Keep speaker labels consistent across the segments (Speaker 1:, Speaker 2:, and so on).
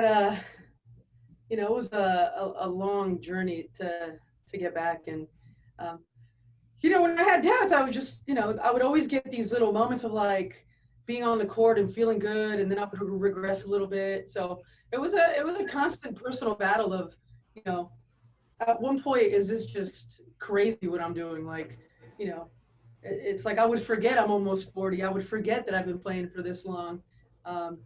Speaker 1: had it was a long journey to get back. And, um, when I had doubts, I was just, I would always get these little moments of like being on the court and feeling good. And then I would regress a little bit. So it was a constant personal battle of, you know, at one point, is this just crazy what I'm doing? Like, you know, it's like I would forget I'm almost 40. I would forget that I've been playing for this long. Um,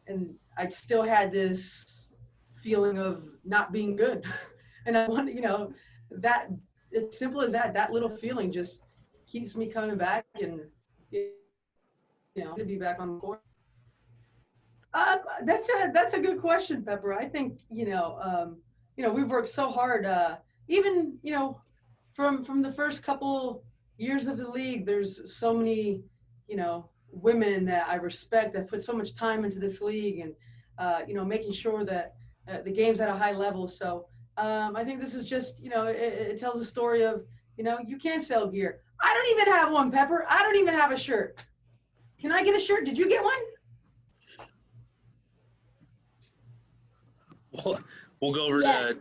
Speaker 1: and I still had this feeling of not being good. And I want, that it's simple as that. That little feeling just keeps me coming back and, to be back on the court. That's a good question, Pepper. I think we've worked so hard. Even from the first couple years of the league, there's so many women that I respect that put so much time into this league, and making sure that the game's at a high level. So I think this is just it tells a story of you can sell gear. I don't even have one, Pepper. I don't even have a shirt. Can I get a shirt? Did you get one?
Speaker 2: We'll go over
Speaker 3: Yes.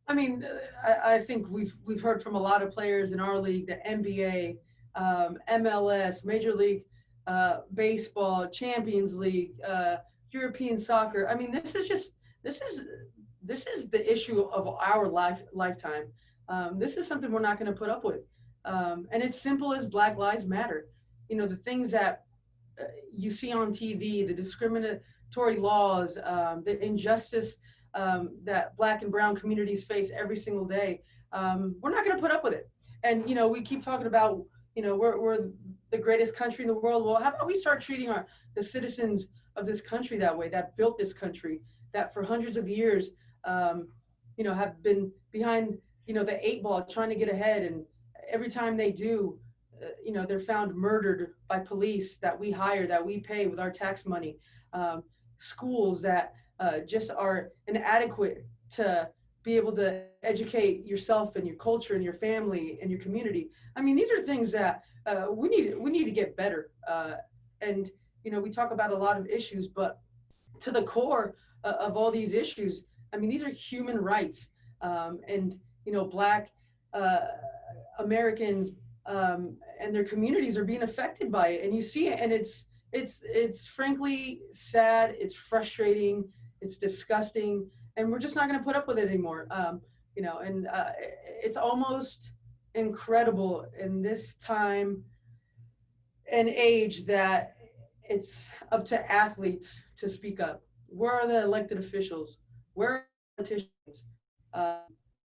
Speaker 1: I mean, I think we've heard from a lot of players in our league, the NBA, MLS, Major League Baseball, Champions League, European soccer. I mean, this is the issue of our lifetime. This is something we're not going to put up with, and it's simple as Black Lives Matter. The things that you see on TV, the discriminatory laws, the injustice that Black and brown communities face every single day. We're not going to put up with it. And, we keep talking about, we're the greatest country in the world. Well, how about we start treating the citizens of this country that way, that built this country, that for hundreds of years, have been behind, the 8 ball trying to get ahead. And every time they do, they're found murdered by police that we hire, that we pay with our tax money. Schools that just are inadequate to be able to educate yourself and your culture and your family and your community. I mean, these are things that we need to get better. And we talk about a lot of issues, but to the core of all these issues, I mean, these are human rights, and Black Americans and their communities are being affected by it, and you see it, and it's frankly sad, it's frustrating, it's disgusting, and we're just not going to put up with it anymore. And it's almost incredible in this time and age that it's up to athletes to speak up. Where are the elected officials? Where are the politicians?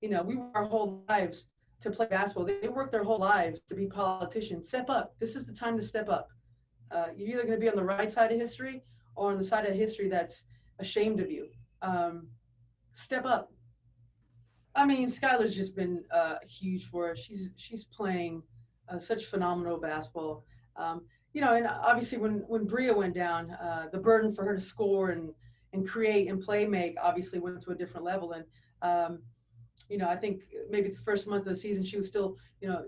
Speaker 1: We work our whole lives to play basketball. They work their whole lives to be politicians. Step up. This is the time to step up. You're either going to be on the right side of history or on the side of history that's ashamed of you. Step up. I mean, Skylar's just been huge for us. She's playing such phenomenal basketball. And obviously when Bria went down, the burden for her to score and create and play make obviously went to a different level. And I think maybe the first month of the season she was still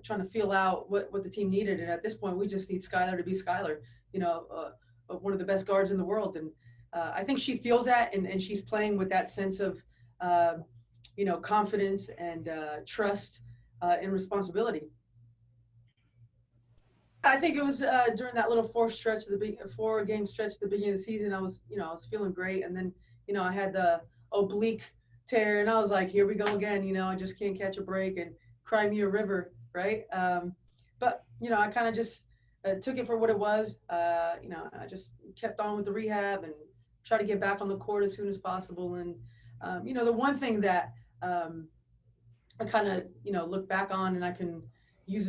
Speaker 1: trying to feel out what the team needed. And at this point, we just need Skylar to be Skylar. One of the best guards in the world. And I think she feels that, and she's playing with that sense of confidence and trust and responsibility. I think it was during that little 4-game stretch at the beginning of the season. I was feeling great, and then I had the oblique tear, and I was like, here we go again. I just can't catch a break, and cry me a river, right? But I kind of just took it for what it was. I just kept on with the rehab and try to get back on the court as soon as possible. And the one thing that I kind of look back on and I can use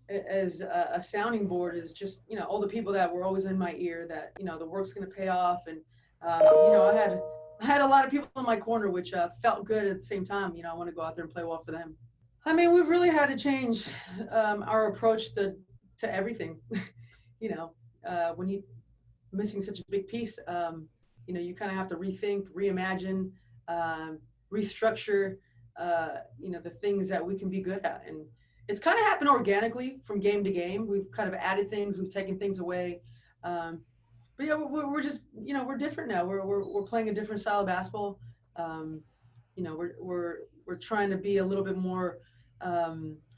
Speaker 1: as a sounding board is just all the people that were always in my ear that the work's going to pay off. And I had a lot of people in my corner, which felt good at the same time. I want to go out there and play well for them. I mean, we've really had to change our approach to everything. When you're missing such a big piece, you kind of have to rethink, reimagine, restructure, the things that we can be good at. And it's kind of happened organically from game to game. We've kind of added things, we've taken things away. but yeah, we're just, we're different now. We're playing a different style of basketball. Um, we're trying to be a little bit more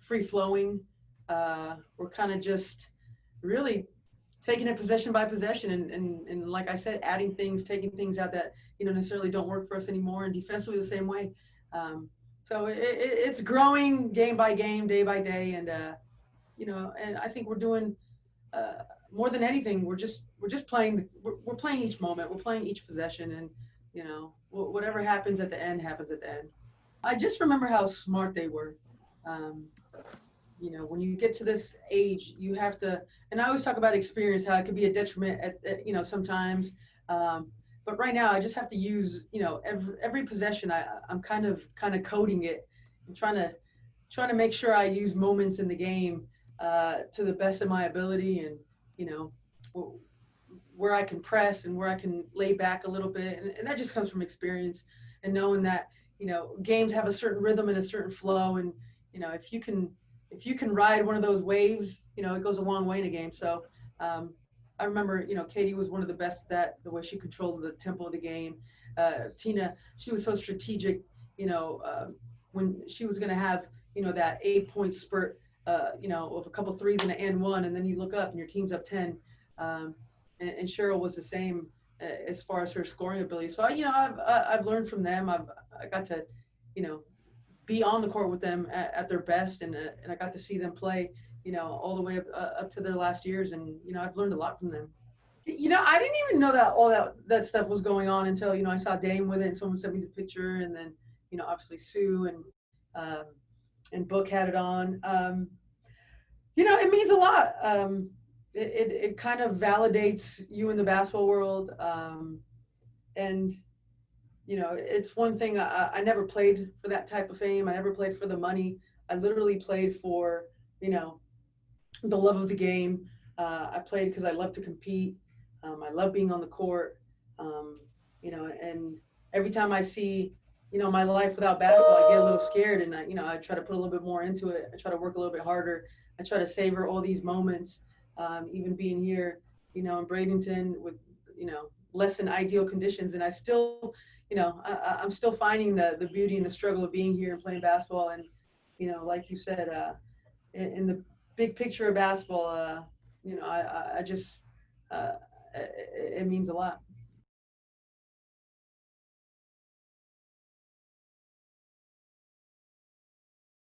Speaker 1: free flowing. We're kind of just really taking it possession by possession, and like I said, adding things, taking things out that necessarily don't work for us anymore, and defensively the same way. So it's growing game by game, day by day, and I think we're doing uh, more than anything. We're just playing. We're playing each moment. We're playing each possession, and whatever happens at the end happens at the end. I just remember how smart they were. Um, when you get to this age, you have to, and I always talk about experience, how it could be a detriment sometimes. Um, but right now, I just have to use, every possession. I'm kind of coding it and trying to make sure I use moments in the game to the best of my ability, and you know, where I can press and where I can lay back a little bit, and that just comes from experience and knowing that games have a certain rhythm and a certain flow, and if you can ride one of those waves, it goes a long way in a game. So I remember, Katie was one of the best at that, the way she controlled the tempo of the game. Tina, she was so strategic, when she was going to have, that 8 point spurt, of a couple threes and one, and then you look up and your team's up 10. Um, and Cheryl was the same as far as her scoring ability. So I've learned from them. I got to, you know, be on the court with them at their best, and I got to see them play, all the way up to their last years, and I've learned a lot from them. I didn't even know that all that stuff was going on until I saw Dame with it, and someone sent me the picture, and then obviously Sue um, and Book had it on. It means a lot. It kind of validates you in the basketball world, and it's one thing. I never played for that type of fame. I never played for the money. I literally played for you know the love of the game. I played because I love to compete. I love being on the court. Um, and every time I see, my life without basketball, I get a little scared, and I try to put a little bit more into it. I try to work a little bit harder. I try to savor all these moments, even being here, in Bradenton with, less than ideal conditions, and I still, I'm still finding the beauty and the struggle of being here and playing basketball, and like you said, in the big picture of basketball, I just, it means a lot.